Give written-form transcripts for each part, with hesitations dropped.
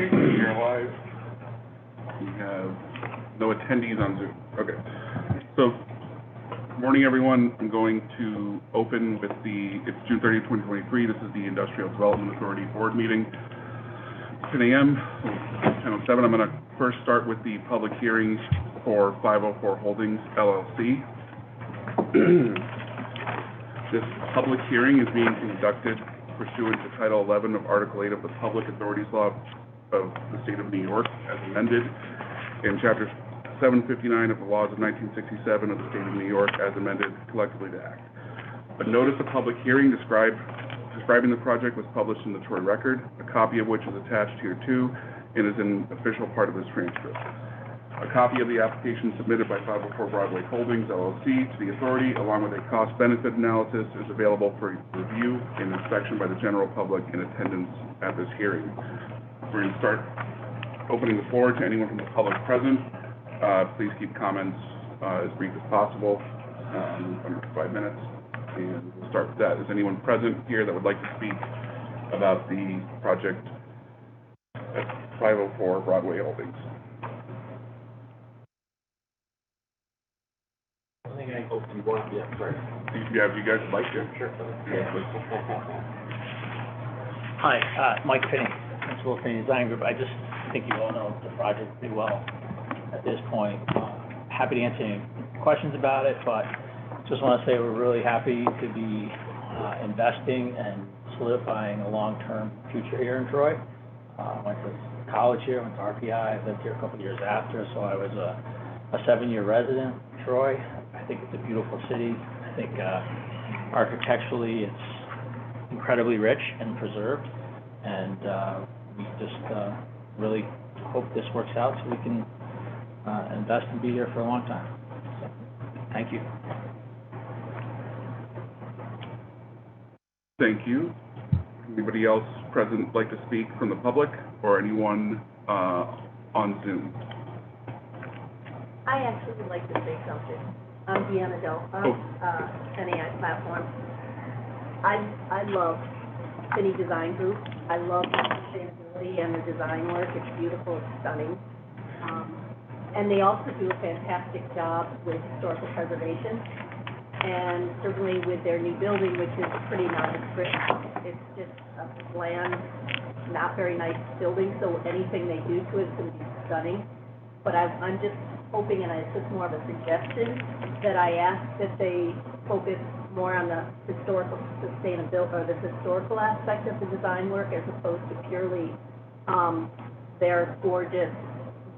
You're live. We have no attendees on Zoom. Okay. So, morning everyone. I'm going to open with it's June 30th, 2023. This is the Industrial Development Authority Board meeting. 10 a.m., 10:07. I'm going to first start with the public hearing for 504 Holdings, LLC. This public hearing is being conducted pursuant to Title 11 of Article 8 of the Public Authorities Law of the State of New York, as amended, in Chapter 759 of the Laws of 1967 of the State of New York, as amended, collectively the Act. A notice of public hearing describing the project was published in the Troy Record, a copy of which is attached here too, and is an official part of this transcript. A copy of the application submitted by 504 Broadway Holdings, LLC, to the authority, along with a cost-benefit analysis, is available for review and inspection by the general public in attendance at this hearing. We're going to start opening the floor to anyone from the public present. Please keep comments as brief as possible, under 5 minutes, and we'll start with that. Is anyone present here that would like to speak about the project at 504 Broadway Holdings? Do you want to be up first? Yeah, if you guys would like to. Sure. Yeah, please. Hi, Mike Finney, Principal of Finney Design Group. I just think you all know the project pretty well at this point. Happy to answer any questions about it, but just want to say we're really happy to be investing and solidifying a long-term future here in Troy. Went to college here, went to RPI, lived here a couple of years after, so I was a 7-year resident in Troy. I think it's a beautiful city. I think architecturally it's incredibly rich and preserved, and we just really hope this works out so we can invest and be here for a long time. So, thank you. Thank you. Anybody else present like to speak from the public, or anyone on Zoom? I actually would like to say something. I'm Deanna Doe on NAI platform. I love Finney Design Group. I love the sustainability and the design work. It's beautiful, it's stunning. And they also do a fantastic job with historical preservation. And certainly with their new building, which is pretty nondescript, it's just a bland, not very nice building, so anything they do to it is going to be stunning. But I'm just hoping, and it's just more of a suggestion, that I ask that they focus more on the historical sustainability, or the historical aspect of the design work, as opposed to purely their gorgeous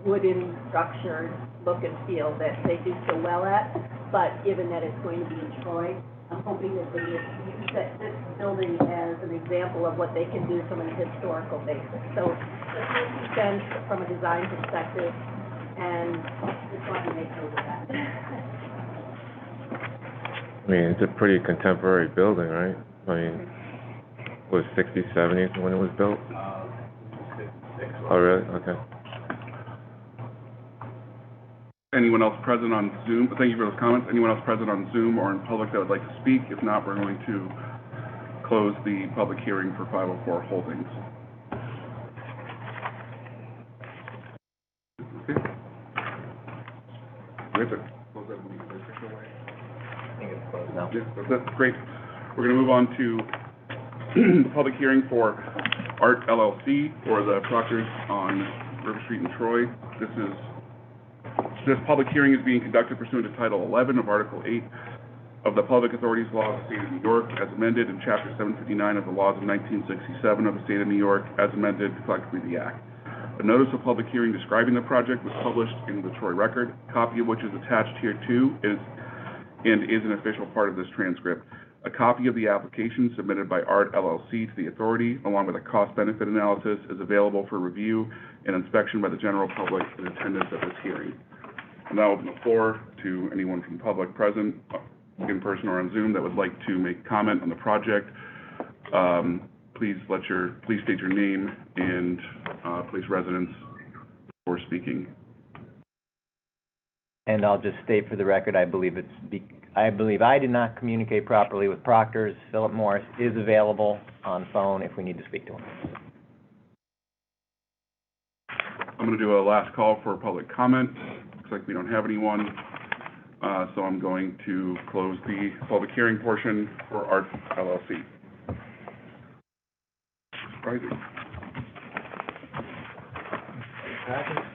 wooden structured look and feel that they do so well at. But given that it's going to be in Troy, I'm hoping that they use this building as an example of what they can do from a historical basis. So it makes sense from a design perspective, and just want to make sure of that. I mean, it's a pretty contemporary building, right? I mean, was 60s, 70s when it was built? 56. Oh, really? Okay. Anyone else present on Zoom? Thank you for those comments. Anyone else present on Zoom or in public that would like to speak? If not, we're going to close the public hearing for 504 Holdings. Okay. We have to close that in the official way. I think it's closed now. Yeah, that's great. We're going to move on to public hearing for Art LLC, or the Proctors on River Street in Troy. This public hearing is being conducted pursuant to Title 11 of Article 8 of the Public Authorities Law of the State of New York, as amended, in Chapter 759 of the Laws of 1967 of the State of New York, as amended, collectively the Act. A notice of public hearing describing the project was published in the Troy Record, a copy of which is attached here too, and is an official part of this transcript. A copy of the application submitted by Art LLC to the authority, along with a cost-benefit analysis, is available for review and inspection by the general public in attendance at this hearing. I'll now open the floor to anyone from the public present, in person or on Zoom, that would like to make comment on the project. Please state your name and place residence before speaking. And I'll just state for the record, I believe I did not communicate properly with Proctors. Philip Morris is available on phone if we need to speak to him. I'm gonna do a last call for public comment. Looks like we don't have anyone. So I'm going to close the public hearing portion for Art LLC. Surprising.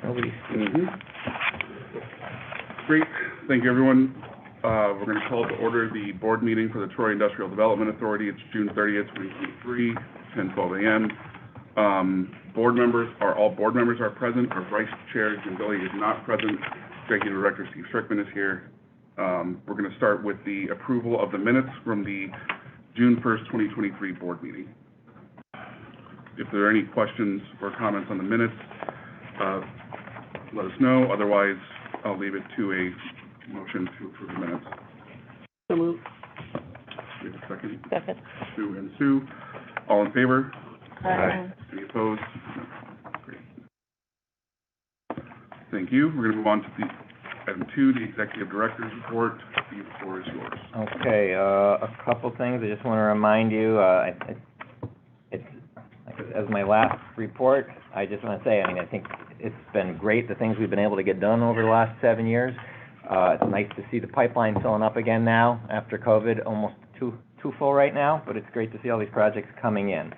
Nobody. Great, thank you, everyone. We're gonna call to order the board meeting for the Troy Industrial Development Authority. It's June 30th, 2023, 10:12 a.m. All board members are present. Our Vice Chair, Jim Billy, is not present. Executive Director Steve Strickman is here. We're gonna start with the approval of the minutes from the June 1st, 2023 board meeting. If there are any questions or comments on the minutes, let us know. Otherwise, I'll leave it to a motion to approve the minutes. So moved. We have a second. Second. Sue and Sue. All in favor? Aye. Any opposed? No. Great. Thank you. We're gonna move on to the item 2, the Executive Director's Report. Steve, the floor is yours. Okay, a couple things. I just want to remind you, it's, as my last report, I just want to say, I think it's been great, the things we've been able to get done over the last 7 years. It's nice to see the pipeline filling up again now, after COVID, almost too full right now, but it's great to see all these projects coming in.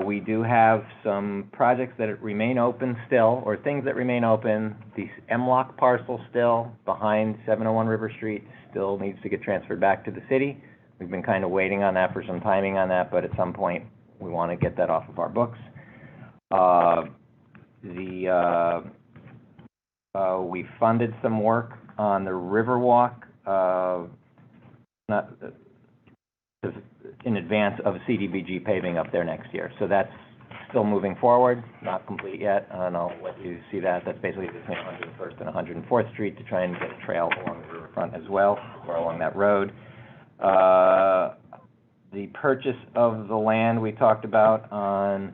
We do have some projects that remain open still, or things that remain open. The M-Lock parcel still, behind 701 River Street, still needs to get transferred back to the city. We've been kind of waiting on that for some timing on that, but at some point, we want to get that off of our books. We funded some work on the Riverwalk, in advance of CDBG paving up there next year. So that's still moving forward, not complete yet, and I'll let you see that. That's basically between 101st and 104th Street to try and get a trail along the riverfront as well, or along that road. The purchase of the land we talked about on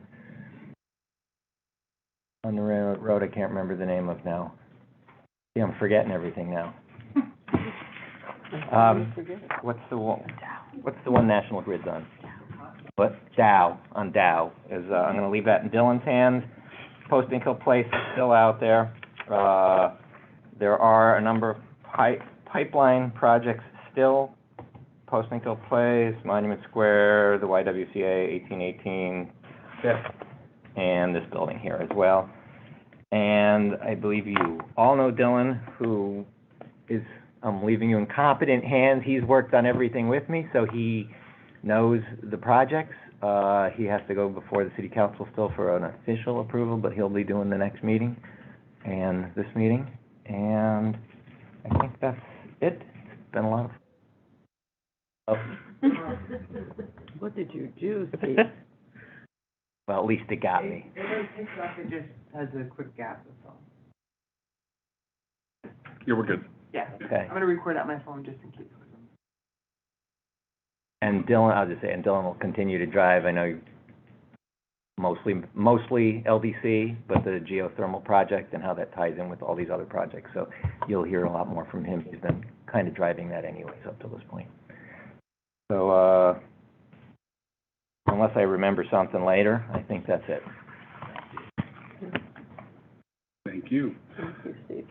the road I can't remember the name of now. Yeah, I'm forgetting everything now. What's the one National Grid's on? What? Dow, on Dow. I'm gonna leave that in Dylan's hands. Posting Hill Place is still out there. There are a number of pipeline projects still. Posting Hill Place, Monument Square, the YWCA, 1818, Fifth, and this building here as well. And I believe you all know Dylan, who is, I'm leaving you in competent hands. He's worked on everything with me, so he knows the projects. He has to go before the city council still for an official approval, but he'll be doing the next meeting and this meeting. And I think that's it. It's been a lot of What did you do, Steve? well, at least it got me. It just has a quick gap, that's all. Yeah, we're good. Yeah. Okay. I'm gonna record out my phone just in case. And Dylan, I'll just say, and Dylan will continue to drive. I know you mostly LDC, but the geothermal project and how that ties in with all these other projects. So you'll hear a lot more from him. He's been kind of driving that anyways up to this point. So, unless I remember something later, I think that's it. Thank you. Thank you, Steve.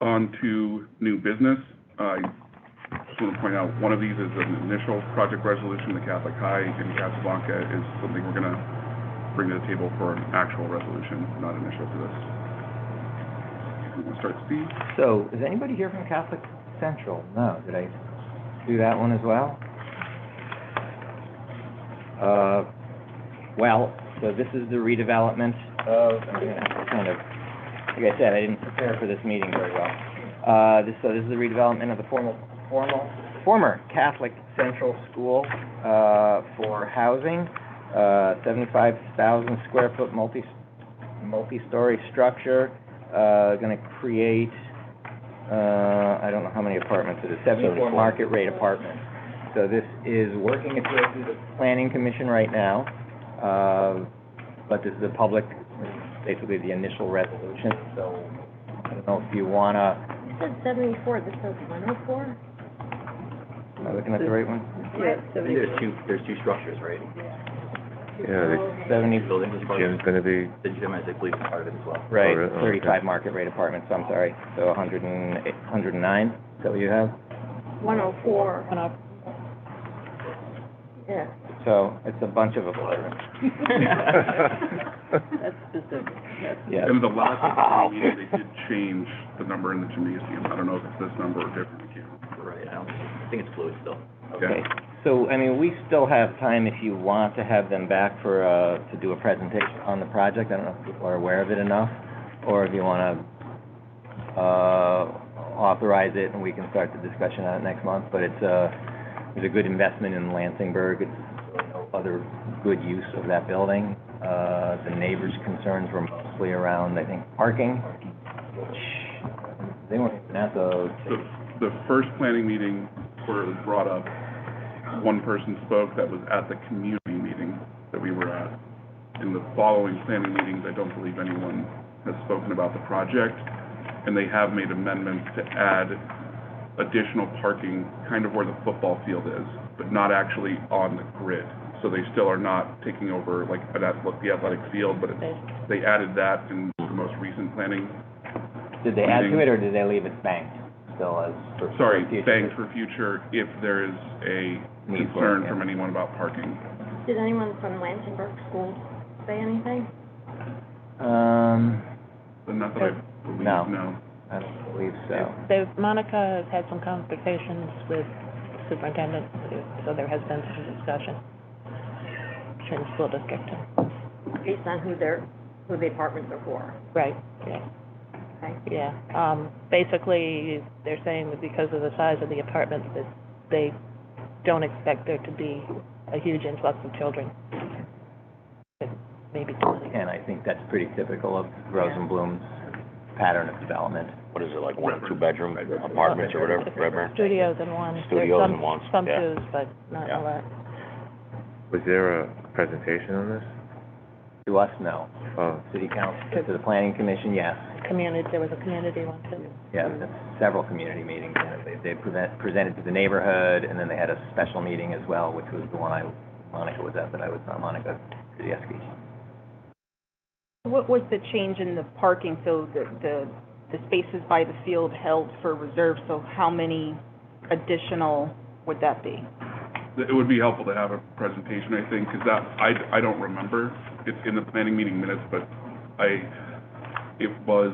On to new business. I just want to point out, one of these is an initial project resolution. The Catholic High in Casablanca is something we're going to bring to the table for an actual resolution, not initial to this. You want to start, Steve? So, is anybody here from Catholic Central? No, did I do that one as well? Well, so this is the redevelopment of, kind of, like I said, I didn't prepare for this meeting very well. This is the redevelopment of the former Catholic Central School, for housing, 75,000 square foot multi-story structure, gonna create, I don't know how many apartments it is, 74 market rate apartments. So this is working its way through the planning commission right now, but this is the public, basically the initial resolution, so I don't know if you wanna. You said 74, this says 104? Am I looking at the right one? Yeah, 74. There's two structures, right? Yeah, the 70, Buildings as part of gym's gonna be, the gym, I believe, is part of it as well. right, really? Oh, okay. 35 market rate apartments, I'm sorry, so 109, is that what you have? 104. Yeah, So, it's a bunch of apartments. that's specific. That's, Yeah. And the last planning meeting, they did change the number in the gymnasium. I don't know if it's this number or different, I can't remember. Right, I think it's fluid still. Okay, so, I mean, we still have time if you want to have them back for, to do a presentation on the project. I don't know if people are aware of it enough, or if you wanna, authorize it and we can start the discussion on it next month, but it's a good investment in Lansingburg. It's really no other good use of that building. The neighbors' concerns were mostly around, I think, parking, which they weren't even at The first planning meeting where it was brought up, one person spoke that was at the community meeting that we were at. In the following planning meetings, I don't believe anyone has spoken about the project, and they have made amendments to add additional parking kind of where the football field is, but not actually on the grid. So they still are not taking over like the athletic field, but they added that in the most recent planning. Did they add to it, or did they leave it banked still as for Sorry, future? banked for future if there is a Need for it, concern yeah. from anyone about parking. Did anyone from Lansingburg School say anything? But not that I believe, No. no. I don't believe so. Monica has had some conversations with superintendent, so there has been some discussion in the school district. Based on who the apartments are for? Right, yeah, Okay. yeah. Basically, they're saying that because of the size of the apartments, that they don't expect there to be a huge influx of children. Maybe 20. And I think that's pretty typical of Rosenblum's pattern of development. What is it, like 1 or 2 bedroom apartments or whatever, Redburn? Studios and one. Studios There's and ones, some yeah. twos, but not Yeah. a lot. was there a presentation on this? To us, no. Oh, City council, to the planning commission, yes. There was a community one too. Yeah, several community meetings. They presented to the neighborhood, and then they had a special meeting as well, which was the one Monica was at, but I was not Monica Krzyzewski. What was the change in the parking? So the spaces by the field held for reserve, so how many additional would that be? It would be helpful to have a presentation, I think, because I don't remember. It's in the planning meeting minutes, but it was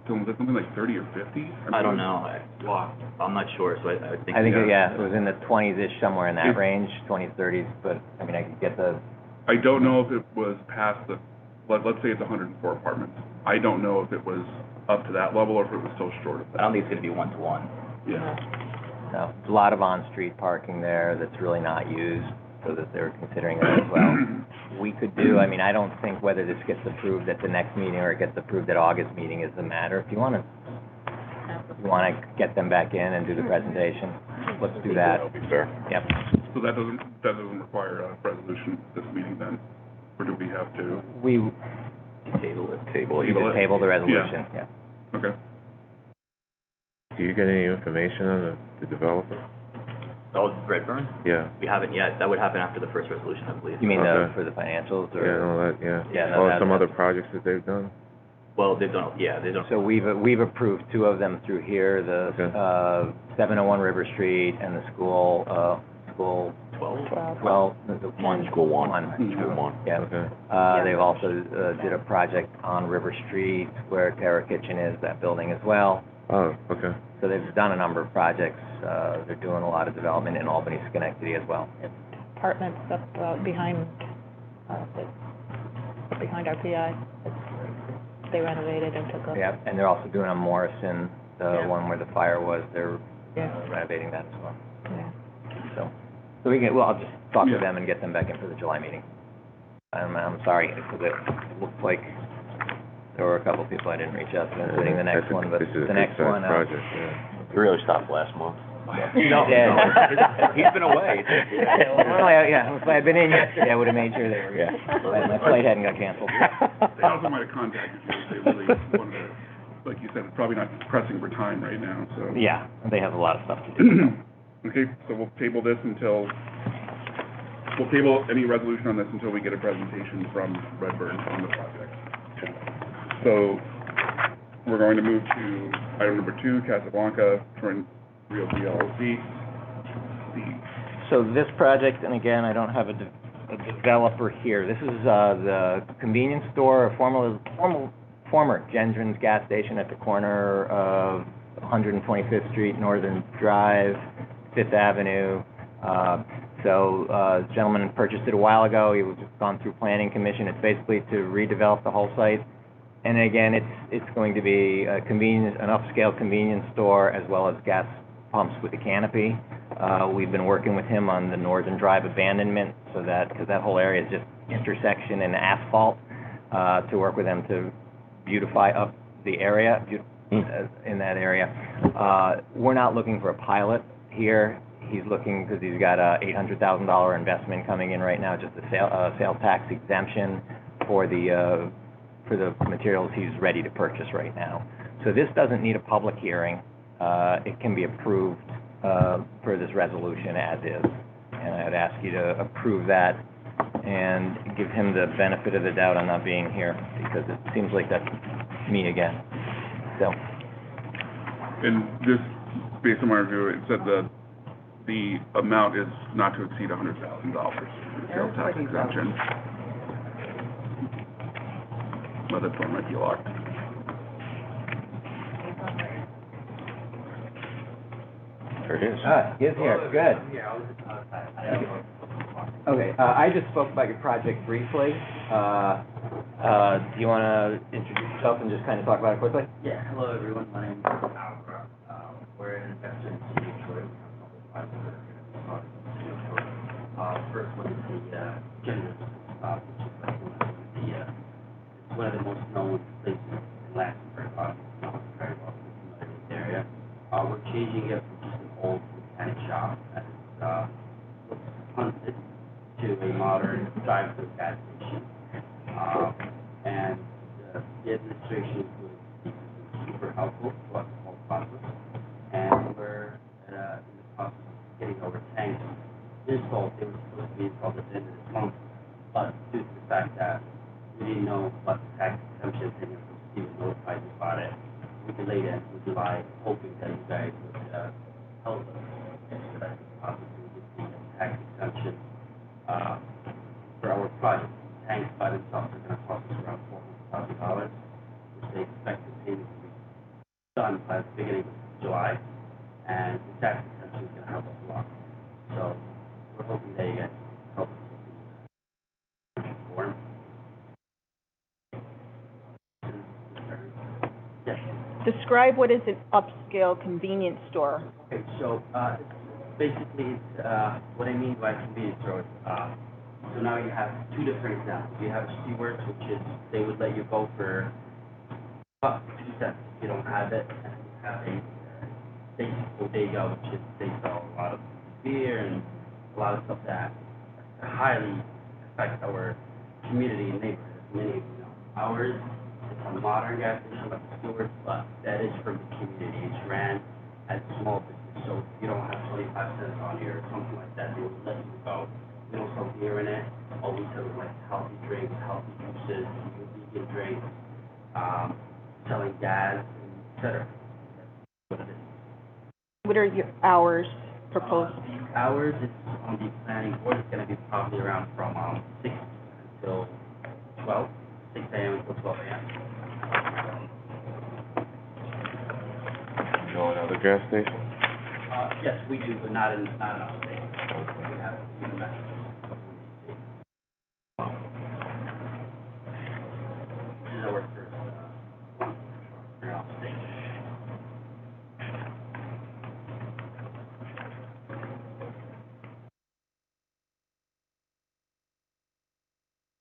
something like 30 or 50? I don't know, I'm not sure, so I think. I think, yeah, it was in the 20s-ish, somewhere in that range, 20s, 30s, but, I mean, I could get the, I don't know if it was past let's say it's 104 apartments. I don't know if it was up to that level or if it was still short of I that. don't think it's gonna be 1-to-1. Yeah. no, there's a lot of on-street parking there that's really not used, so that they're considering that as well. We could do, I mean, I don't think whether this gets approved at the next meeting or it gets approved at August meeting is the matter. If you wanna get them back in and do the presentation, let's do that. That'll be fair. Yep. So that doesn't require a resolution this meeting then? Or do we have to? We, Table it. Table you just table the resolution, yeah. Okay. do you get any information on the developer? Oh, Redburn? Yeah. We haven't yet, that would happen after the first resolution, I believe. You mean Okay. for the financials, Yeah, or? no, that, yeah. Yeah, no, Or that- some other projects that they've done? Well, they've done, they've done. So we've approved 2 of them through here, the, Okay. 701 River Street and the school 12, the one. School one. One. School one. Yeah. Okay. They've also, did a project on River Street where Terra Kitchen is, that building as well. Oh, okay. So they've done a number of projects. They're doing a lot of development in Albany, Schenectady as well. Apartments up behind our PI. They renovated and took a. Yeah, and they're also doing on Morrison, the Yeah. one where the fire was, they're Yeah. renovating that as well. Yeah. So we can, well, I'll just talk Yeah. to them and get them back in for the July meeting. I'm sorry, because it looked like there were a couple people I didn't reach out to, including the next one, but This is a the next good-sized one, project, yeah. You really stopped last month. No, yeah. He's been away. Yeah, if I had been in yesterday, I would've made sure they were, Yeah. my flight hadn't got canceled. They also might have contacted you if they really wanted to, like you said, it's probably not pressing for time right now, so. Yeah, they have a lot of stuff to do. Okay, so we'll table this until we'll table any resolution on this until we get a presentation from Redburn on the project. So, we're going to move to item number 2, Casablanca, Torrent Realty LLC. So this project, and again, I don't have a developer here, this is, the convenience store, a former Gendron's gas station at the corner of 125th Street, Northern Drive, Fifth Avenue. The gentleman purchased it a while ago, he was gone through planning commission, it's basically to redevelop the whole site. And again, it's going to be a convenience, an upscale convenience store, as well as gas pumps with a canopy. We've been working with him on the Northern Drive abandonment, so that, because that whole area is just intersection and asphalt, to work with them to beautify up the area, in that area. We're not looking for a pilot here. He's looking, because he's got a $800,000 investment coming in right now, just a sales tax exemption for the materials he's ready to purchase right now. So this doesn't need a public hearing. It can be approved for this resolution as is. And I'd ask you to approve that and give him the benefit of the doubt on not being here, because it seems like that's me again. So. And this, based on my review, it said that the amount is not to exceed $100,000 for the sales tax exemption. Well, that door might be locked. There it is. He's here, good. Okay, I just spoke about your project briefly. Do you want to introduce yourself and just kind of talk about it quickly? Yeah, hello everyone, my name is Alvaro. We're an investor in City of Troy. First one is the General, which is like one of the most known places in Lansingburg, not very well familiar with the area. We're changing it from just an old mechanic shop that looks haunted to a modern drive-through gas station. And the administration was super helpful throughout the whole process. And we're in the process of getting our tanks installed. They were supposed to be installed at the end of this month, but due to the fact that we didn't know about the tax exemption thing, and Steve notified me about it, we delayed it until July, hoping that you guys would help us expedite the process and get the tax exemption for our project. Tanks by themselves are going to cost us around $400,000, which they expect the payment to be done by the beginning of July, and the tax exemption is going to help us a lot. So we're hoping that you guys help us with the form. Yes. Describe what is an upscale convenience store. Okay, so basically, it's what I mean by convenience store. So now you have two different examples. You have Stewart's, which is they would let you go for about 2 cents if you don't have it, and you have a basic bodega, which is they sell a lot of beer and a lot of stuff that highly affects our community and neighborhood, as many of you know. Ours is a modern gas station like the Stewart's, but that is from the community. It's ran as a small business, so if you don't have 25 cents on you or something like that, they will let you go. We don't sell beer in it. All we sell is like healthy drinks, healthy juices, vegan drinks, selling gas, etc. That's what it is. What are your hours proposed? The hours is on the planning board. It's going to be probably around from 6 until 12, 6 a.m. until 12 a.m. You know another gas station? Yes, we do, but not in upstate. We have even metro. This is our first one in upstate.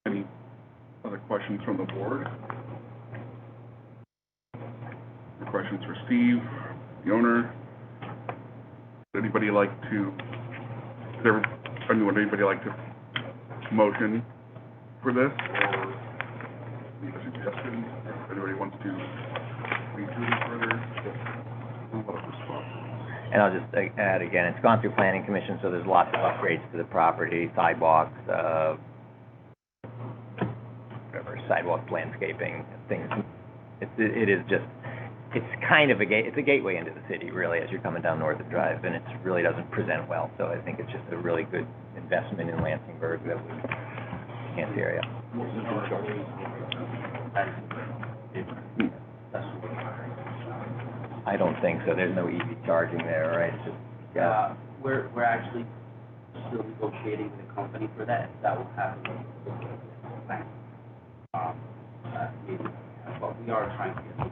Any other questions from the board? Any questions for Steve, the owner? Would anybody like to, would anybody like to motion for this, or leave a suggestion? If anybody wants to read through this further, what a response. And I'll just add again, it's gone through planning commission, so there's lots of upgrades to the property, sidewalks, whatever, sidewalk landscaping, things. It is just, it's kind of it's a gateway into the city, really, as you're coming down Northern Drive, and it really doesn't present well. So I think it's just a really good investment in Lansingburg that would enhance the area. I don't think so. There's no EV charging there, right? It's just, We're actually still negotiating with a company for that. That will happen. But we are trying to get some.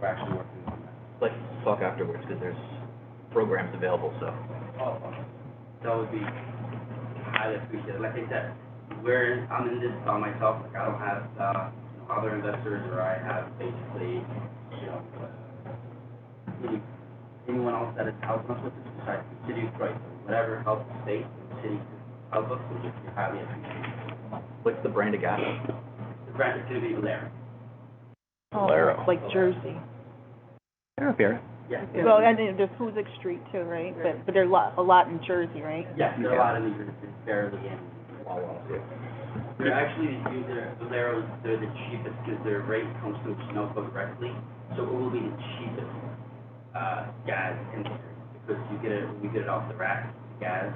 We're actually working on that. Let's talk afterwards, because there's programs available, so. That would be highly appreciated. Like I said, I'm in this by myself. Like, I don't have, other investors, or I have basically, really anyone else that is helping us with this besides the city of Detroit. So whatever helps the state and the city to help us, we just highly appreciate. What's the brand of gas? The brand is going to be Valero. Oh, Valero. like Jersey. They're up here. Yeah. Well, and then there's Hoosick Street too, right? But there's a lot in Jersey, right? Yeah, there are a lot of these are barely in Wawa. They're actually, Valero, they're the cheapest because their rate comes from Sunoco directly, so it will be the cheapest gas in the street, because we get it off the rack, the gas,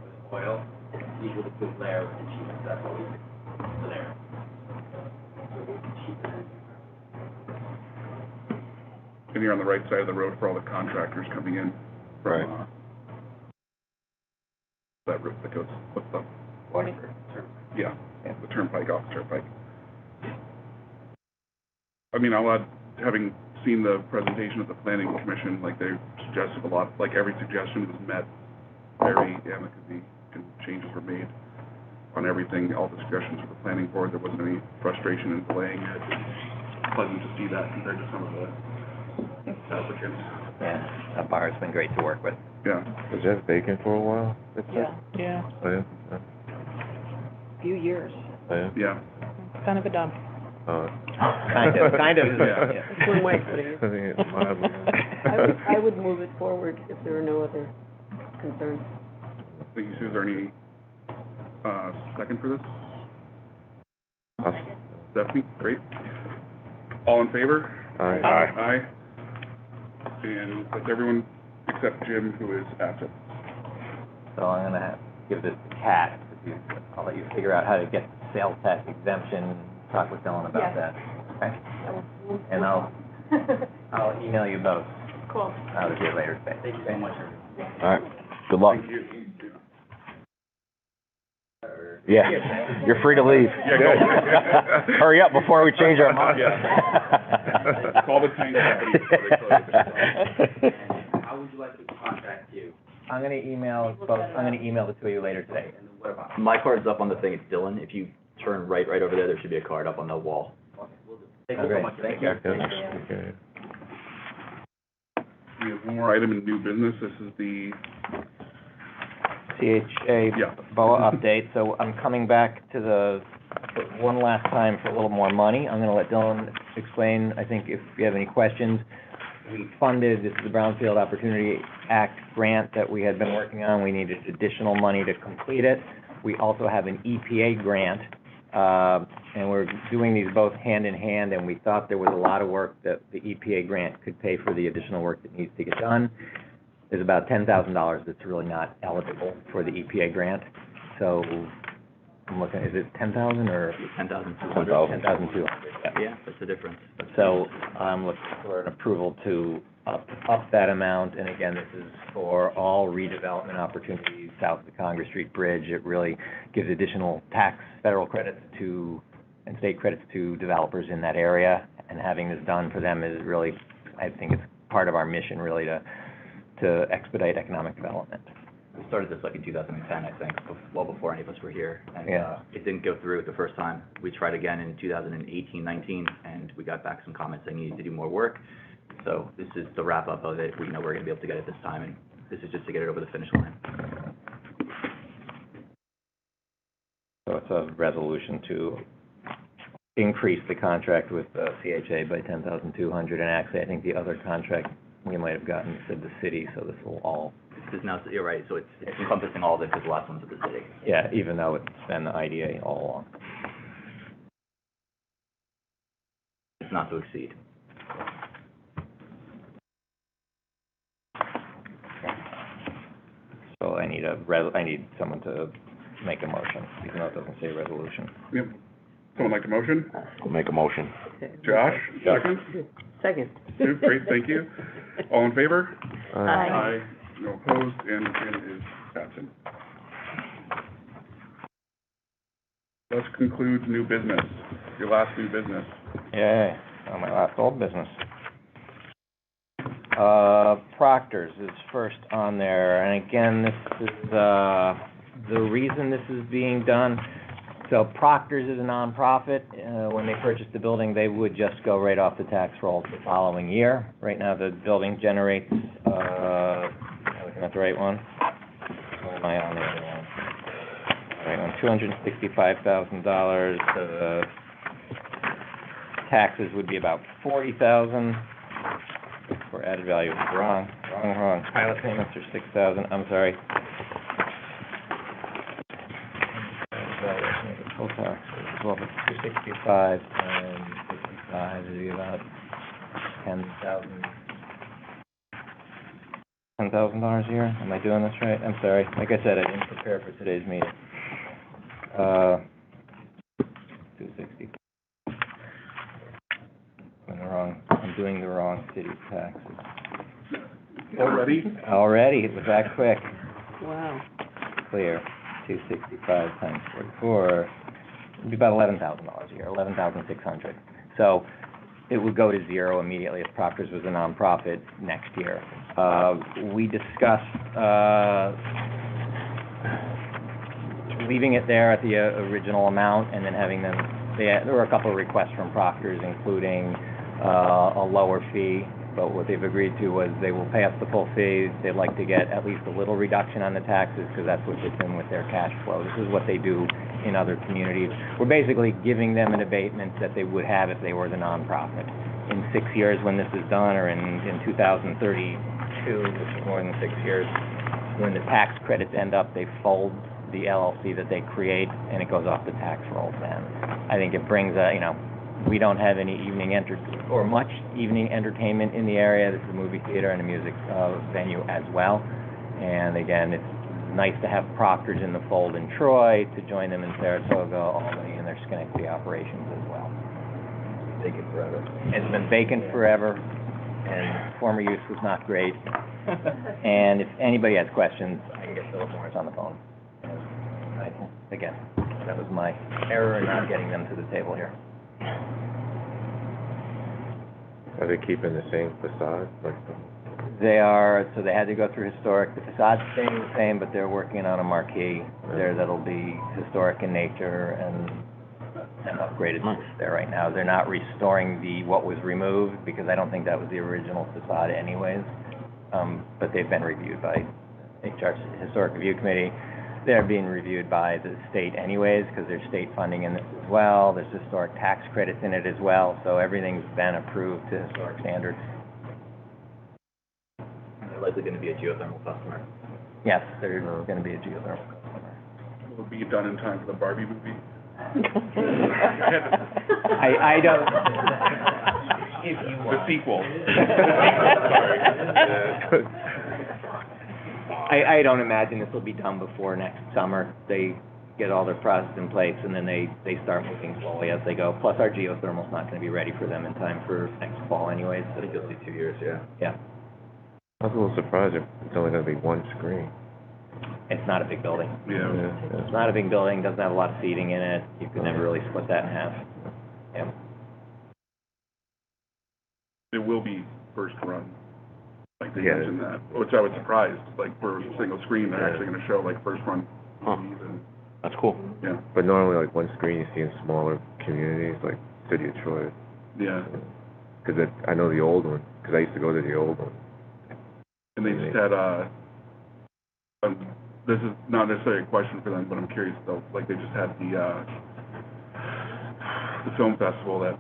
or the oil, it's usually with Valero, it's the cheapest, that's what we do, Valero. So it will be cheaper than. And you're on the right side of the road for all the contractors coming in from, Right. that route that goes, what's the, yeah, the turnpike, off the turnpike. I mean, I'll add, having seen the presentation of the planning commission, like they suggested a lot, like every suggestion was met very amicably, and changes were made on everything, all the suggestions of the planning board. There wasn't any frustration in delaying it. It's pleasant to see that compared to some of the applicants. Yeah, that bar has been great to work with. Yeah. Was that vacant for a while? Yeah. Oh, yeah? Few years. Oh, yeah? Yeah. Kind of a dump. Kind of, Yeah. It's one way of putting it. I think it's mildly. I would move it forward if there were no other concerns. Thank you, Sue. Is there any, second for this? Stephanie, great. All in favor? Aye. Aye. And that's everyone except Jim, who is absent. So I'm gonna have to give this to Kat, I'll let you figure out how to get sales tax exemption, talk with Dylan about that, okay? And I'll email you both. Cool. How to do it later today. Thank you so much. All right, good luck. Thank you. Yeah, you're free to leave. Yeah, go. Hurry up before we change our mind. Yeah. Call the tank company before they close. And how would you like me to contact you? I'm gonna email the two of you later today. And what about? My card's up on the thing, it's Dylan. If you turn right over there, there should be a card up on the wall. Thank you so much. Thank you. Okay. We have one more item in new business. This is the, CHA Yeah. BOA update, so I'm coming back to one last time for a little more money. I'm gonna let Dylan explain, I think if you have any questions. We funded, this is the Brownfield Opportunity Act grant that we had been working on, we needed additional money to complete it. We also have an EPA grant, and we're doing these both hand in hand, and we thought there was a lot of work that the EPA grant could pay for the additional work that needs to get done. There's about $10,000 that's really not eligible for the EPA grant. So I'm looking, is it 10,000 or? 10,200. 10,200, Yeah, that's the difference. So I'm looking for an approval to up that amount. And again, this is for all redevelopment opportunities south of the Congress Street Bridge. It really gives additional federal credits and state credits to developers in that area. And having this done for them is really, I think it's part of our mission really to expedite economic development. We started this like in 2010, I think, well before any of us were here. And Yeah. it didn't go through the first time. We tried again in 2018, 19, and we got back some comments saying needed to do more work. So this is the wrap up of it. We know we're gonna be able to get it this time, and this is just to get it over the finish line. So it's a resolution to increase the contract with CHA by $10,200, and actually, I think the other contract we might have gotten, said the city, so this will all, This is now, you're right, so it's encompassing all of it, because the last one's with the city. yeah, even though it's been the IDA all along. It's not to exceed. So I need I need someone to make a motion, even though it doesn't say resolution. Yep. Someone like a motion? We'll make a motion. Josh, second? Second. Sue, great, thank you. All in favor? Aye. No opposed, and Jen is absent. Let's conclude new business, your last new business. Yay, on my last old business. Proctor's is first on there, and again, this is, the reason this is being done. So Proctor's is a nonprofit. When they purchased the building, they would just go right off the tax roll the following year. Right now, the building generates, am I looking at the right one? Or am I on the other one? All right, on $265,000, the taxes would be about $40,000. For added value, wrong. Pilot payments are $6,000, I'm sorry. Full taxes, well, for $265 times 65 would be about $10,000 a year. Am I doing this right? I'm sorry. Like I said, I didn't prepare for today's meeting. 260. I'm doing the wrong city's taxes. Already, it was that quick. Wow. Clear. 265 times 44, it'd be about $11,000 a year, $11,600. So it would go to zero immediately if Proctor's was a nonprofit next year. We discussed leaving it there at the original amount and then having them, there were a couple of requests from Proctor's, including a lower fee, but what they've agreed to was they will pay us the full fee. They'd like to get at least a little reduction on the taxes because that's what fits in with their cash flow. This is what they do in other communities. We're basically giving them an abatement that they would have if they were the nonprofit. In 6 years when this is done, or in 2032, which is more than 6 years, when the tax credits end up, they fold the LLC that they create and it goes off the tax rolls then. I think it brings we don't have any much evening entertainment in the area. This is a movie theater and a music venue as well. And again, it's nice to have Proctor's in the fold in Troy, to join them in Saratoga, Albany, and their Schenectady operations as well. Vacant forever. It's been vacant forever, and former use was not great. And if anybody has questions, I can get Philip Morris on the phone. Again, that was my error in not getting them to the table here. Are they keeping the same facade? They are, so they had to go through historic. The facade's staying the same, but they're working on a marquee there that'll be historic in nature and upgraded there right now. They're not restoring what was removed, because I don't think that was the original facade anyways. But they've been reviewed by HRC, Historic Review Committee. They're being reviewed by the state anyways, because there's state funding in this as well. There's historic tax credits in it as well, so everything's been approved to historic standards. They're likely going to be a geothermal customer. Yes, they're going to be a geothermal customer. Will it be done in time for the Barbie movie? I don't. If you The want. sequel. Sorry. I don't imagine this will be done before next summer. They get all their process in place, and then they start moving slowly as they go. Plus, our geothermal's not going to be ready for them in time for next fall anyways. I think you'll see 2 years, yeah. Yeah. I was a little surprised it's only gonna be one screen. It's not a big building. Yeah. It's not a big building, doesn't have a lot of seating in it. You could never really split that in half. Yeah. It will be first run, like they Yeah. mentioned that, which I was surprised, like for a single screen, they're actually gonna show like first run Huh. movies and, That's cool. yeah, But normally, like, one screen you see in smaller communities, like City of Troy. yeah. Because I know the old one, because I used to go to the old one. And they just had, this is not necessarily a question for them, but I'm curious though, like they just had the film festival that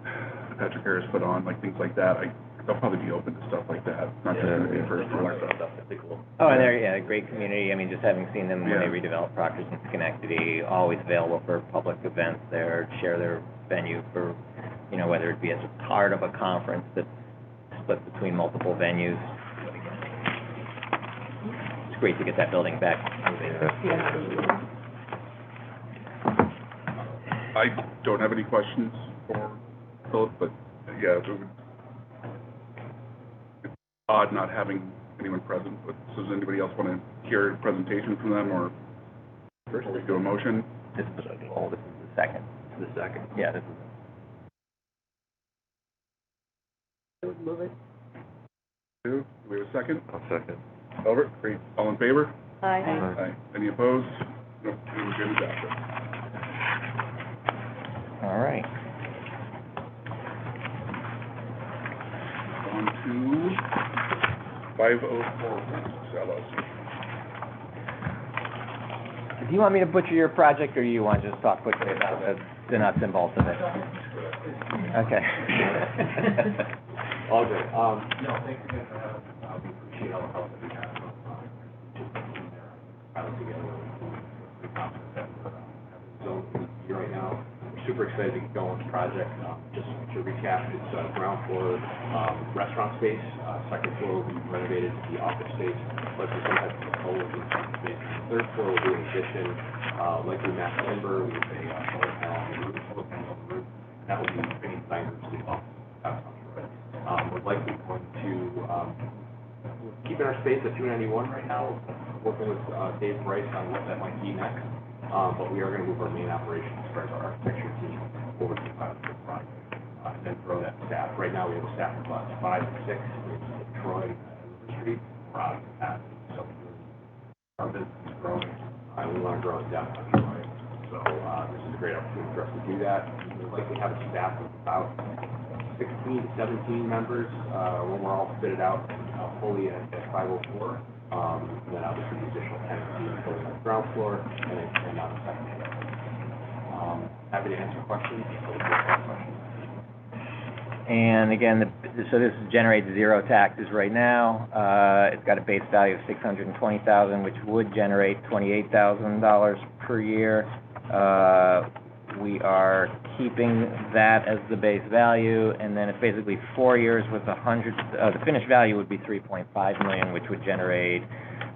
Patrick Harris put on, like things like that, they'll probably be open to stuff stuff like that, not just gonna be first run stuff. That'd be cool. Oh, and they're, yeah, a great community. I mean, just having seen them when Yeah. they redeveloped Proctor's in Schenectady, always available for public events there, share their venue for, you know, whether it be as a part of a conference that's split between multiple venues. It's great to get that building back moving. I don't have any questions for Philip, but yeah, it's odd not having anyone present, but so does anybody else want to hear a presentation from them, or first we do a motion? This is the second. The second. Yeah, this is. I would move it. Do we have a second? I'll second. Over, great, all in favor? Aye. Aye. Any opposed? Nope, good adoption. All right. On to 504 LLC. Do you want me to butcher your project, or do you want to just talk quickly about the nuts and bolts of it? Okay. All good. No, thanks again for having, we appreciate all the help that we have from, piling together the conference that we're, having zone here right now. We're super excited to get going with the project. Just to recap, it's, ground floor, restaurant space, second floor will be renovated to be office space, plus there's some type of co-working space. Third floor will be an addition, likely mass timber, with a, solar panel on the roof, solar panel on the roof. That will be any design groups to the office. That's not right. We're likely going to, we're keeping our space at 291 right now, working with Dave Bryce on what that might be next. But we are going to move our main operations as far as our architecture team over to the project, and then grow that staff. Right now, we have a staff of about 5 to 6 in Troy and River Street. We're out of capacity, so our business is growing, and we want to grow it down on Troy. So this is a great opportunity for us to do that. We'll likely have a staff of about 16 to 17 members when we're all fitted out fully at 504. And then obviously the additional tenancy building on the ground floor and then on the second floor. Happy to answer questions. And again, so this generates zero taxes right now. It's got a base value of $620,000, which would generate $28,000 per year. We are keeping that as the base value, and then it's basically 4 years with the finished value would be $3.5 million, which would generate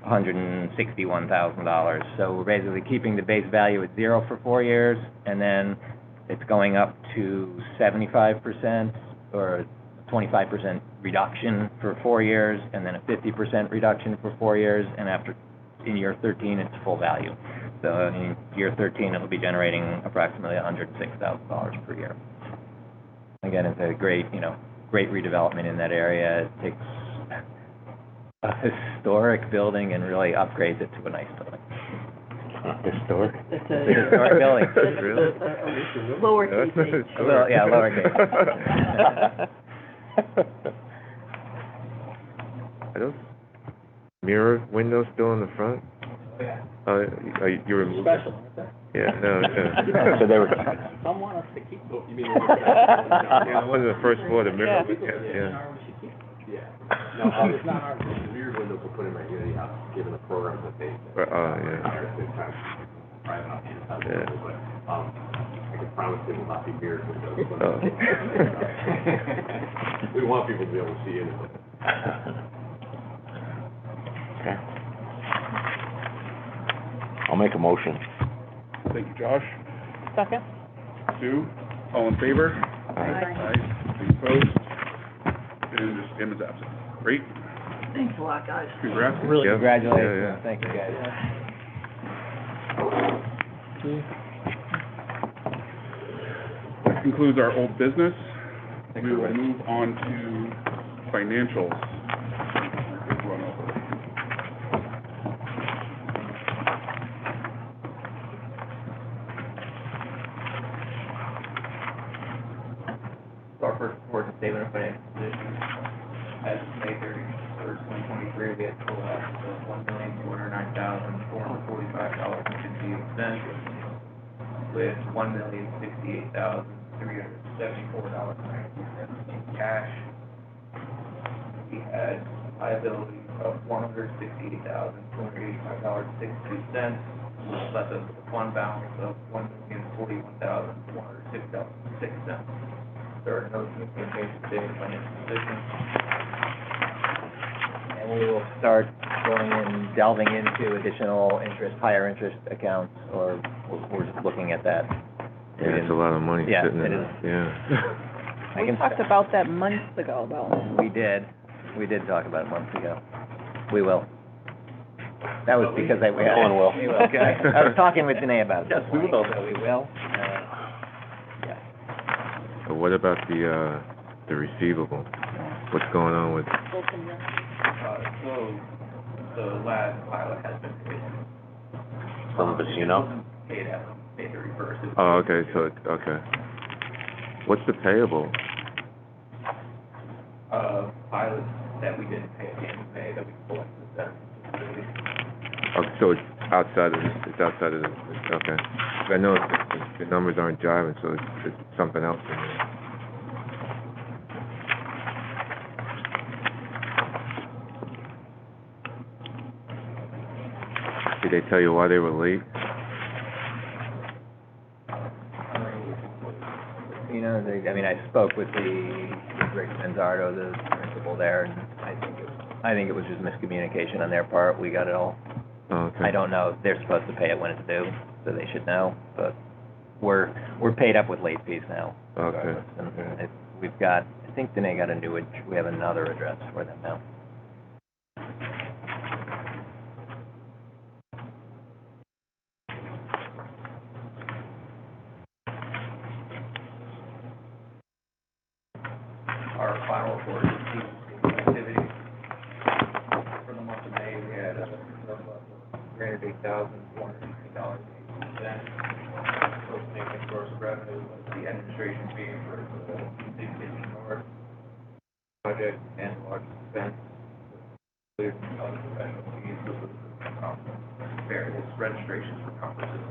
$161,000. So we're basically keeping the base value at zero for 4 years, and then it's going up to 75% or 25% reduction for 4 years, and then a 50% reduction for 4 years, and in year 13, it's full value. So in year 13, it'll be generating approximately $106,000 per year. Again, it's a great redevelopment in that area. It takes a historic building and really upgrades it to a nice building. Historic? It's It's a historic building. Really? Lowercase h. Well, yeah, lowercase. Are those mirror windows still in the front? Yeah. You removed? Special, aren't they? Yeah, no, yeah. So they were, Some want us to keep them. You mean, Yeah, the one on the first floor, the mirror, Yeah. yeah. yeah. No, it's not our, the rear windows were put in by Unity House, given the programs that they. Yeah. Hired at the time, private on the inside, Yeah. but, I can promise they will not be mirrored windows. But, Oh. we want people to be able to see it. okay. I'll make a motion. Thank you, Josh. Second? Sue, all in favor? Aye. Any opposed? And Jim is absent. Great, Thanks a lot, guys. congrats. Really, Yeah. congratulations. Yeah, yeah. Thank you, guys. That concludes our old business. We will move on to financials. Run over. Our first report and statement of financial position. As of May 31st, 2023, we had total assets of $1,209,445.58, with $1,068,374.92 in cash. We we had liability of $168,285.62, less a fund balance of $1,041,406.06. There are no significant changes to the financial position. And we will start going in, delving into additional interest, higher interest accounts, or we're just looking at that. Yeah, it's a lot of money Yeah, sitting in it there. is. Yeah. We talked about that months ago, about We did talk about it months ago. We will. That was because we had. Ellen will. We will, okay. I was talking with Danae about it. Yes, we will. So we will. Yes. So what about the receivable? What's going on with, So the last pilot has been paid. Some of us, you know? Paid out, paid the reverse. oh, okay, so, okay. What's the payable? Pilots that we didn't pay, pay that we collected that. Oh, so it's outside of this, okay. I know the numbers aren't jiving, so it's something else in there. Did they tell you why they were late? You know, I spoke with Rick Manzardo, the principal there, and I think it was just miscommunication on their part. We got it all. Oh, okay. I don't know if they're supposed to pay it when it's due, so they should know, but we're paid up with late fees now. Okay. And we've got, I think Danae got we have another address for them now. Our final report is activity. For the month of May, we had a surplus of $308,460.80. Total maintenance source of revenue was the administration fee for the Big Kitchen North project and large expense. Included other professional fees, various registrations for conferences.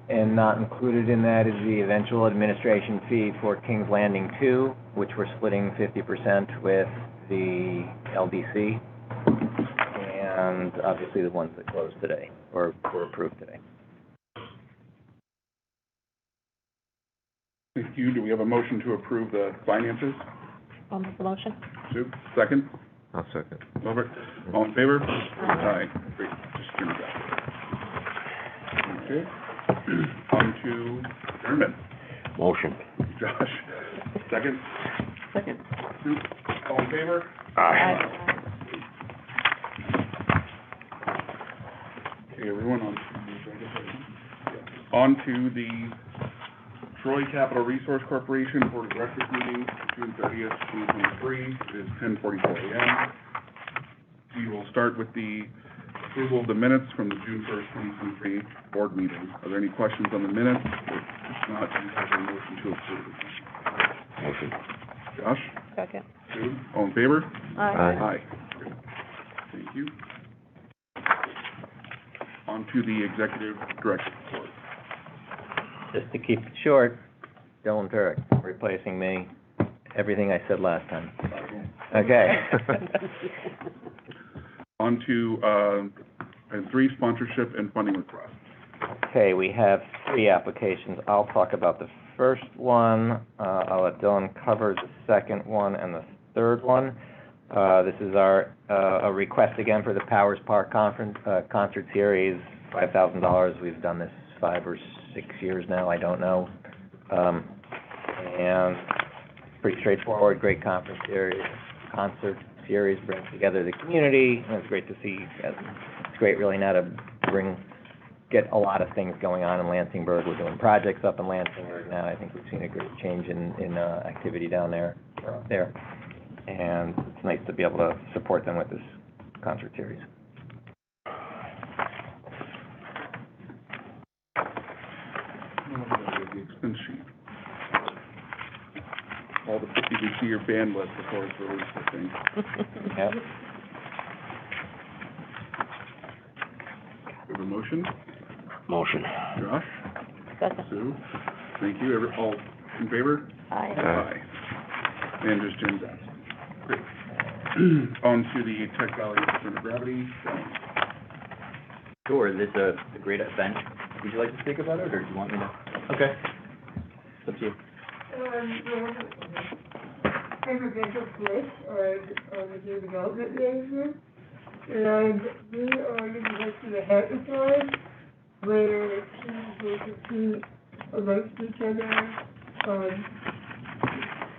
And not included in that is the eventual administration fee for Kings Landing 2, which we're splitting 50% with the LDC, and obviously the ones that closed today, or were approved today. Thank you. Do we have a motion to approve the finances? I'll make the motion. Sue, second? I'll second. Over. All in favor? Aye. Great, just give me that. Okay. On to adjournment. Motion. Josh, second? Second. Sue, all in favor? Aye. Okay, everyone, on to the Troy Capital Resource Corporation Board of Directors meeting, June 30th, 2023. It is 10:44 a.m. We will start with the approval of the minutes from the June 1st, 2023 board meeting. Are there any questions on the minutes? If not, do you have a motion to approve? Motion. Josh? Second. Sue? All in favor? Aye. Aye. Great. Thank you. On to the executive director report. Just to keep it short, Dylan Turek, replacing me, everything I said last time. Okay. On to, 3 sponsorship and funding requests. Okay, we have 3 applications. I'll talk about the first one. I'll let Dylan cover the second one and the third one. This is our, a request again for the Powers Park Conference, concert series, $5,000. We've done this 5 or 6 years now, I don't know. And pretty straightforward, great concert series brings together the community, and it's great to see. It's great really now to get a lot of things going on in Lansingburg. We're doing projects up in Lansingburg now. I think we've seen a great change in activity down there, and it's nice to be able to support them with this concert series. The expense sheet. You can see your band list before it's released, I think. Yep. We have a motion? Motion. Josh? Second. Sue? Thank you. All in favor? Aye. Aye. And just Jim's absent. Great. On to the Tech Valley Center of Gravity. Sure, this is a great event. Would you like to speak about it, or do you want me to? Okay. It's up to you. I'm Rebecca Bliss, I'm the development manager, and we are going to be hosting a hackathon where teams will compete amongst each other,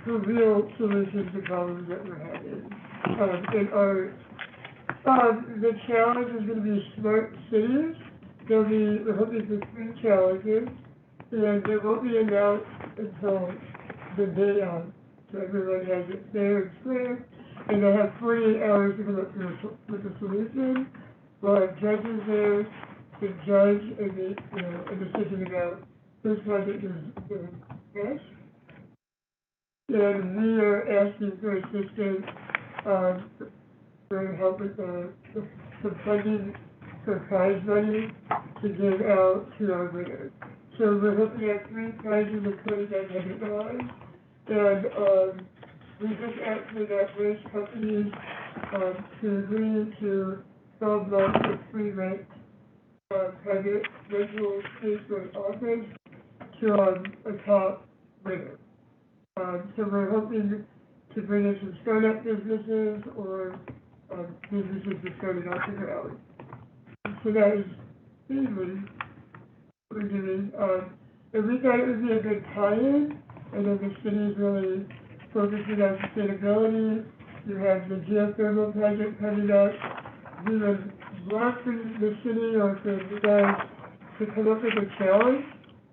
for real solutions to problems that we're having. The challenge is going to be smart cities. We're hoping for 3 challenges, and they won't be announced until the day of. So everyone has it fair and square, and they have 48 hours to come up with a solution. We'll have judges there to judge and make, a decision about which project is best. And we are asking for assistance, for help with some funding for prize money to give out to our winners. So we're hoping to have 3 prizes of $2,500. And we just actually got race companies to agree to 12 months of free rent, private rental space for an office to a top winner. So we're hoping to bring in some startup businesses or businesses that started off the ground. So that is mainly what we're doing. And we thought it would be a good tie-in. I know the city is really focusing on sustainability. You have the geothermal project coming up. We would love for the city or for you guys to come up with a challenge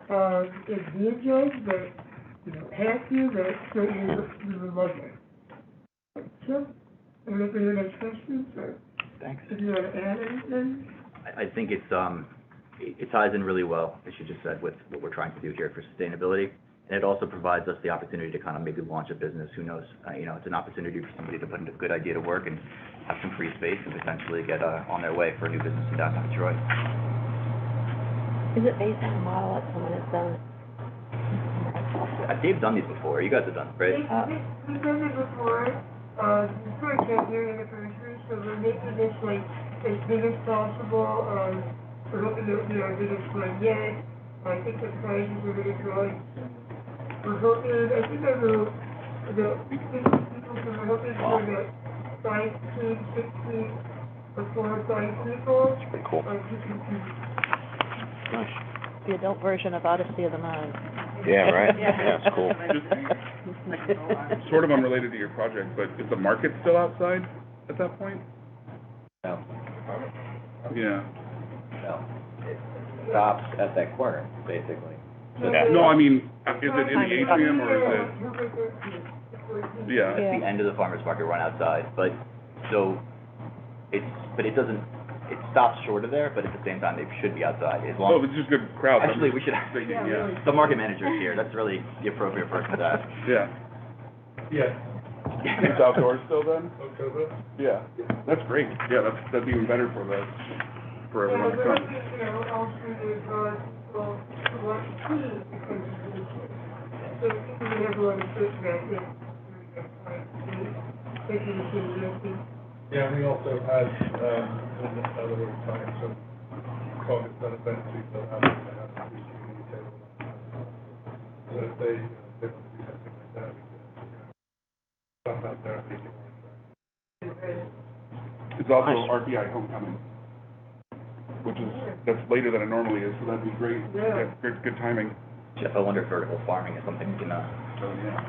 and be a judge, but you don't have to, but certainly we would love it. So, I don't know if you have any questions or Thanks. if you want to add anything. I think it ties in really well, as you just said, with what we're trying to do here for sustainability. And it also provides us the opportunity to kind of maybe launch a business, who knows? It's an opportunity for somebody to put a good idea to work and have some free space and potentially get on their way for a new business in downtown Detroit. Is it based on a model that someone has done? Dave's done these before. You guys have done it, right? We've done it before. This is our 10-year anniversary, so we're making this like as big as possible. We're hoping it will be our biggest one yet. I think the prizes are going to draw. We're hoping, I think I wrote about 50 people, so we're hoping for about 15, 16, or 4 or 5 people. That's pretty cool. To compete. Nice. The adult version of Odyssey of the Mind. Yeah, right? Yeah, it's cool. Sort of unrelated to your project, but is the market still outside at that point? No, Yeah. no. It stops at that corner, basically. Yeah. No, I mean, is it in the atrium or is it, yeah. It's the end of the farmer's market run outside, but it doesn't, it stops short of there, but at the same time, they should be outside, as long. Oh, it's just good crowd. Actually, we should, Yeah. the market manager's here, that's really the appropriate person to ask. Yeah. Yeah. It's outdoors still then? October? Yeah. That's great. Yeah, that's even better for everyone to come. Also there's people who want to see because of the issue. So we have a lot of search about it. Making the city listed. Yeah, we also had, in the other time, some comments that events people have to have a community table. So if they want to do something like that, we can stop out there and make it more attractive. It's also RPI homecoming, that's later than it normally is, so that'd be great. Yeah. Good timing. Jeff, I wonder if vertical farming is something we can, So, yeah.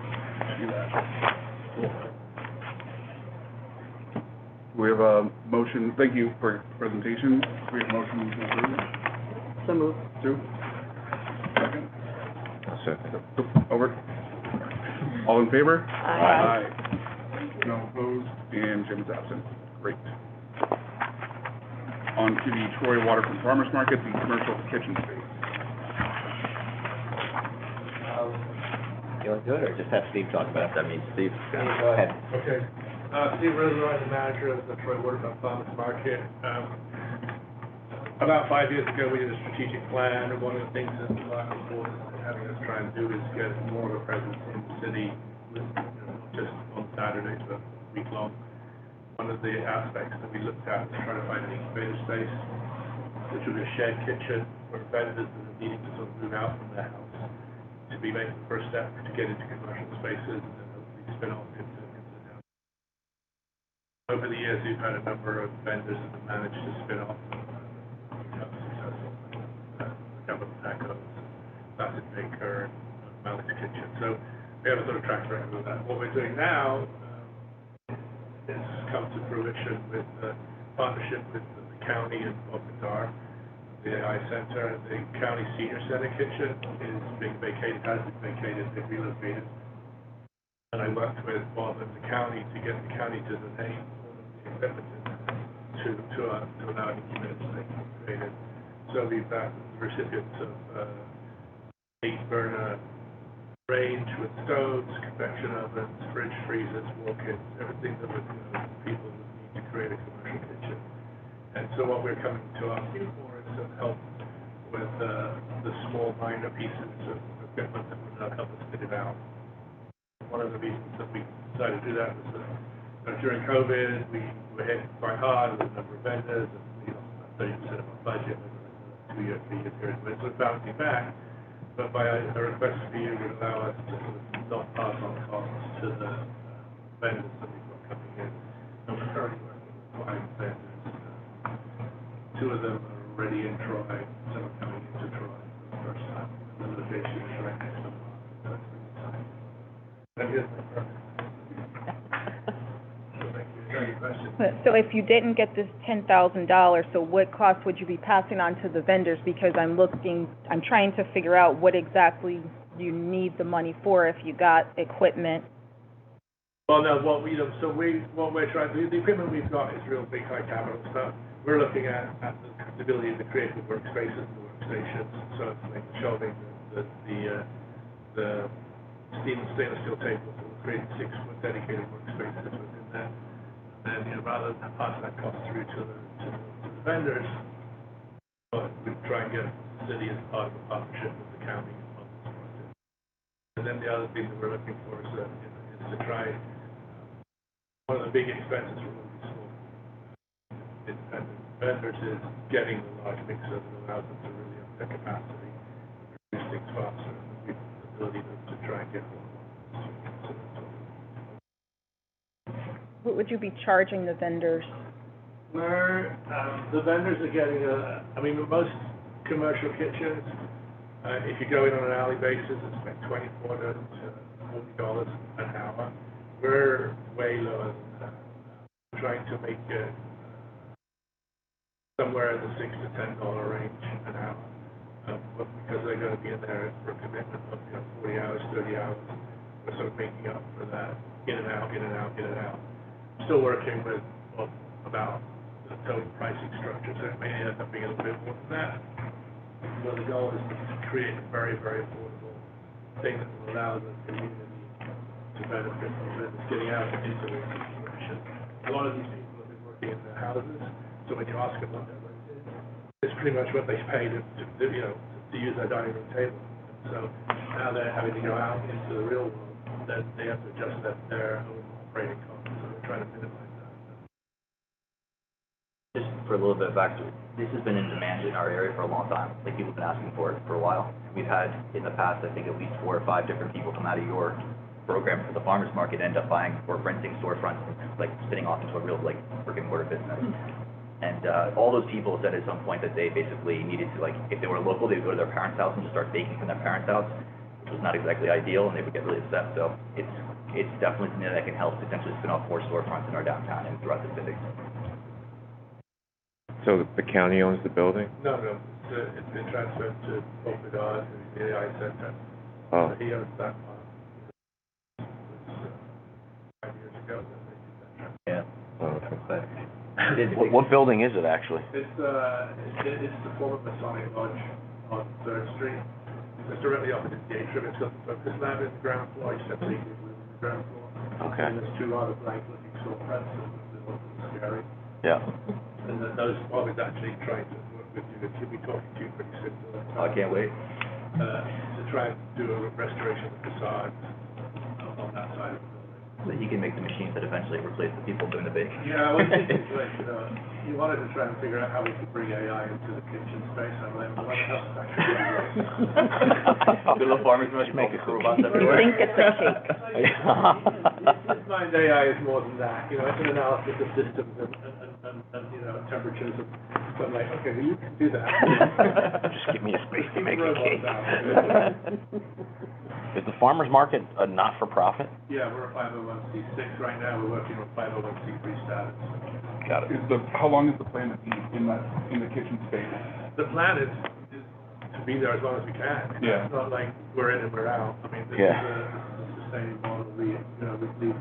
Do that. We have a motion, thank you for your presentation. We have a motion to approve. So moved. Sue? Second? Second. Over. All in favor? Aye. No opposed, and Jim's absent. Great. On to the Troy Waterfront Farmers Market, the commercial kitchen space. You want to do it, or just have Steve talk about it? that means Steve. Go ahead. Okay. Steve Rosenwright, the manager of the Troy Waterfront Farmers Market. About 5 years ago, we did a strategic plan, and one of the things that the market board is having us try and do is get more of a presence in the city, not just on Saturdays, but week long. one of the aspects that we looked at was trying to find an incubator space, which would be a shared kitchen for vendors that are needing to sort of move out from their house to be making the first step to get into commercial spaces and then hopefully spin off into the down. Over the years, we've had a number of vendors that have managed to spin off and become successful. Capital Tacos, Latin Baker, Malik's Kitchen. So we have a sort of track record of that. What we're doing now is come to fruition with the partnership with the county and Boca Raton, the AI Center. The county senior center kitchen is being vacated, has been vacated, they've relocated. And I worked with Bob and the county to get the county to donate all of the equipment to allow an incubator space to be created. So we've got the recipients of 8-burner range with stoves, convection ovens, fridge, freezers, walk-ins, everything that would, people would need to create a commercial kitchen. And so what we're coming to ask you for is some help with the small minor pieces of equipment that would help us fit it out. One of the reasons that we decided to do that was that during COVID, we were hit quite hard with a number of vendors, and 30% of our budget was a 2-year, 3-year period. We're sort of bouncing back. But by a request for you would allow us to sort of not pass on costs to the vendors that we've got coming in. And we're currently working with 5 vendors. 2 of them are already in Troy, some are coming into Troy for the first time. And the location is right next to the market, so it's really exciting. That is my purpose. So thank you. Any questions? So if you didn't get this $10,000, so what cost would you be passing on to the vendors? Because I'm trying to figure out what exactly you need the money for if you got equipment. Well, no, what we're trying to do, the equipment we've got is real big, high capital stuff. We're looking at the ability to create the workspaces, the workstations, so it's like shelving, the stainless steel tables, so we're creating 6-foot dedicated workspaces within that. And rather than pass that cost through to the vendors, we try and get the city as part of a partnership with the county on this project. And then the other thing that we're looking for is to try one of the big expenses for all these small independent vendors is getting the large mixer that allows them to really up their capacity, produce things faster, and we've the ability to try and get more. What would you be charging the vendors? The vendors are getting most commercial kitchens, if you go in on an hourly basis, it's like $24 to $40 an hour. We're way lower than that. We're trying to make it somewhere in the $6 to $10 range an hour, but because they're going to be in there for a commitment of 40 hours, 30 hours, we're sort of making up for that in and out, in and out, in and out. Still working with about the total pricing structure, so it may end up being a little bit more than that. But the goal is to create a very, very affordable thing that will allow the community to benefit from it, getting out into the situation. A lot of these people have been working in their houses, so when you ask them what their rent is, it's pretty much what they paid to use their dining room table. So now they're having to go out into the real world, then they have to adjust their own operating costs. Trying to minimize that. Just for a little bit of backstory, this has been in demand in our area for a long time. Like, people have been asking for it for a while. We've had, in the past, I think at least 4 or 5 different people come out of your program for the farmers market, end up buying or renting storefronts, like spinning off into a real, like, brick and mortar business. And all those people said at some point that they basically needed to, like, if they were local, they would go to their parents' house and just start baking from their parents' house, which was not exactly ideal, and they would get really upset. So it's definitely something that can help potentially spin off more storefronts in our downtown and throughout the city. So the county owns the building? No, it's been transferred to Boca Raton, to the AI Center. Oh. So he owns that part. It was 5 years ago that they did that transfer. Yeah. Oh, okay. What building is it actually? It's the former Masonic Lodge on 3rd Street. It's directly opposite the atrium. It's got the focus lab in the ground floor. You said ground floor. Okay. And there's 2 rather blank-looking storefronts that look scary. Yeah. And those, Bob is actually trying to work with you. He'll be talking to you pretty soon. I can't wait. To try and do a restoration of the facade on that side of the building. so he can make the machines that eventually replace the people doing the baking. Yeah, well, it's like, you wanted to try and figure out how we could bring AI into the kitchen space. I'm like, what else is The little farmers must make a robots You everywhere. think it's a cake. Just find AI is more than that, it's an analysis of systems and temperatures, and so I'm like, okay, well, you can do that. Just give me a space to Keep make a robots cake. out. Is the farmer's market a not-for-profit? Yeah, we're a 501c6 right now, we're working on 501c3 status. Got it. How long is the plan to be in the kitchen space? The plan is to be there as long as we can. Yeah. It's not like we're in and we're out. I mean, this is a sustaining model. We leave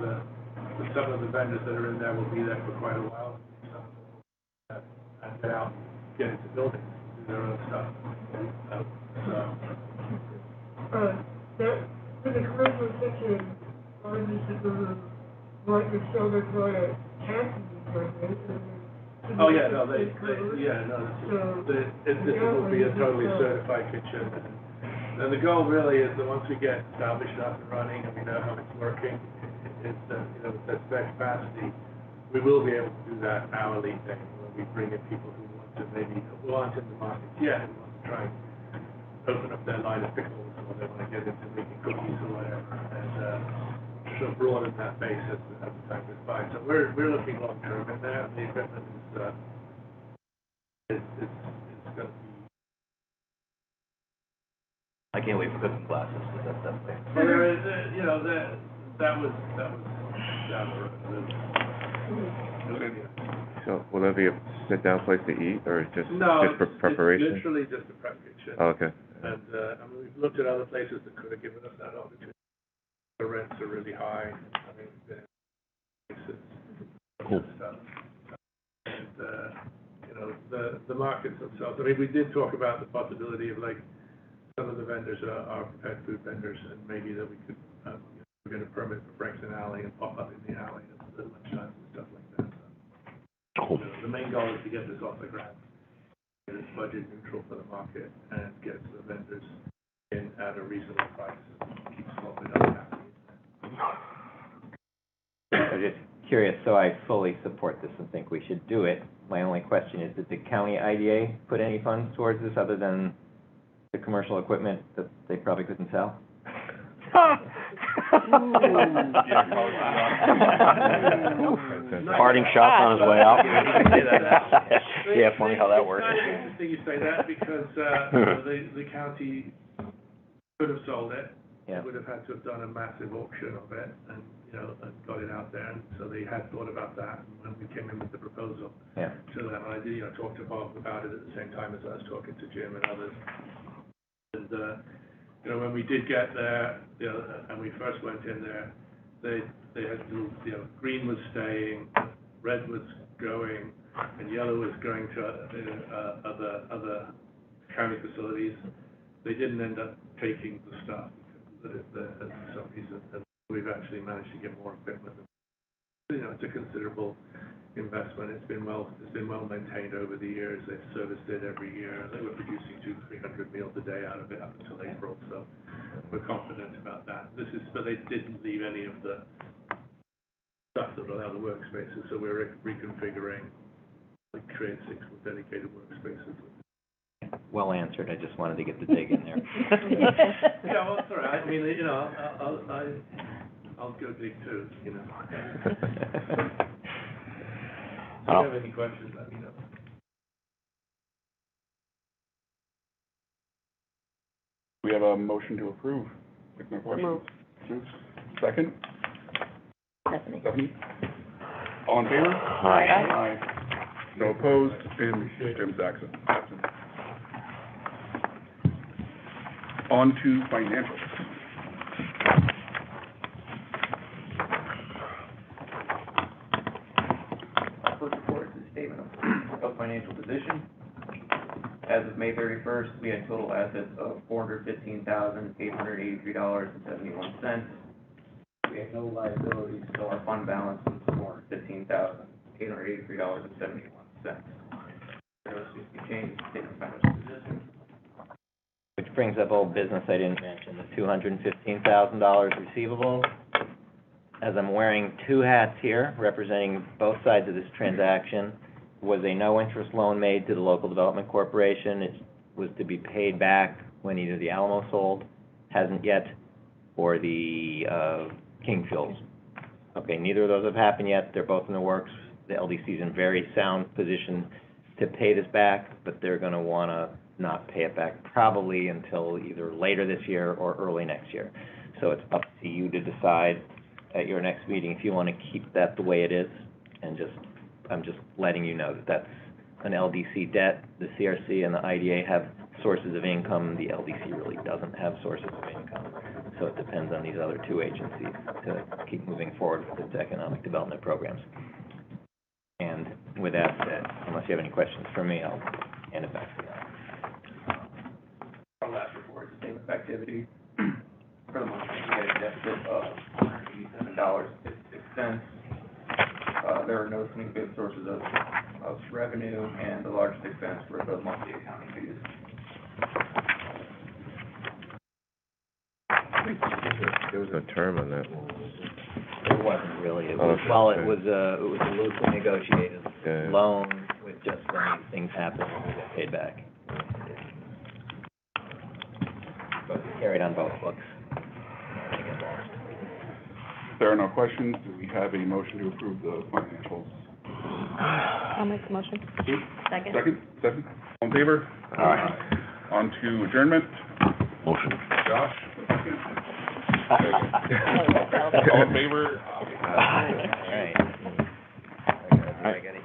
some of the vendors that are in there will be there for quite a while. Some of them and get out, get into buildings, do their own stuff. In the commercial kitchen, obviously, what the children want to camping equipment. Oh, yeah, no, this will be a totally certified kitchen. And the goal really is that once we get established up and running and we know how it's working, it's, with that spare capacity, we will be able to do that hourly thing, where we bring in people who want to who aren't in the market yet, who want to try and open up their line of pickles, or they want to get into making cookies or whatever, and sort of broaden that base as the time goes by. So we're looking long term in there, and the equipment is going to be. I can't wait for cooking classes, because that's definitely. Well, there is, that was down the road. So will there be a sit-down place to eat, or just for it's preparation? literally just a prep kitchen. Oh, okay. And, we've looked at other places that could have given us that opportunity. The rents are really high. I mean, Cool. And, the markets themselves, I mean, we did talk about the possibility of, like, some of the vendors are pet food vendors, and maybe that we could, get a permit for Frankston Alley and pop up in the alley at lunchtime and stuff like that. So, Cool. the main goal is to get this off the ground, get it budget neutral for the market, and get it to the vendors in at a reasonable price, and keep small enough happy. I'm just curious, so I fully support this and think we should do it. My only question is, did the county IDA put any funds towards this other than the commercial equipment that they probably couldn't sell? Parting shots on his way out. Yeah, funny how that works. It's interesting you say that, because, the county could have sold it. Yeah. Would have had to have done a massive auction of it, and, and got it out there, and so they had thought about that when we came in with the proposal. Yeah. To them, I did, talk to Bob about it at the same time as I was talking to Jim and others. And, when we did get there, and we first went in there, they had, green was staying, red was going, and yellow was going to, other county facilities. They didn't end up taking the stuff, for some reason, and we've actually managed to get more equipment. It's a considerable investment. It's been well maintained over the years. They've serviced it every year. They were producing 200-300 meals a day out of it up until April, so we're confident about that. But they didn't leave any of the stuff that allowed the workspaces, so we're reconfiguring, create 6 dedicated workspaces. Well answered, I just wanted to get the dig in there. Yeah, well, it's all right. I mean, I'll go dig too, If you have any questions, let me know. We have a motion to approve, with no questions. Second? Stephanie. Stephanie? All in favor? Aye. No opposed, and Jim's absent. On to financials. First report is a statement of financial position. As of May 31st, we had total assets of $415,883.71. We have no liabilities, so our fund balance is $415,883.71. There was 60 changes to statement of financial position. Which brings up old business I didn't mention, the $215,000 receivable. as I'm wearing two hats here, representing both sides of this transaction, was a no-interest loan made to the local development corporation. It was to be paid back when either the Alamo sold, hasn't yet, or the King Fuels. Okay, neither of those have happened yet. They're both in the works. The LDC's in very sound position to pay this back, but they're gonna wanna not pay it back probably until either later this year or early next year. So it's up to you to decide at your next meeting if you wanna keep that the way it is, and I'm just letting you know that that's an LDC debt. The CRC and the IDA have sources of income. The LDC really doesn't have sources of income. So it depends on these other two agencies to keep moving forward with its economic development programs. And with that said, unless you have any questions for me, I'll hand it back to you. Our last report, statement of activity. For the month, we had a deficit of $187.56. There are no significant sources of revenue, and the largest expense were the monthly accounting fees. There was no term on that. There wasn't really. It was, Okay. well, it was a loosely negotiated Yeah. loan with just when these things happen, we get paid back. But it's carried on both books. If there are no questions, do we have a motion to approve the financials? I'll make the motion. Second? Second, all in favor? Aye. On to adjournment. Motion. Josh? All in favor? All right. I gotta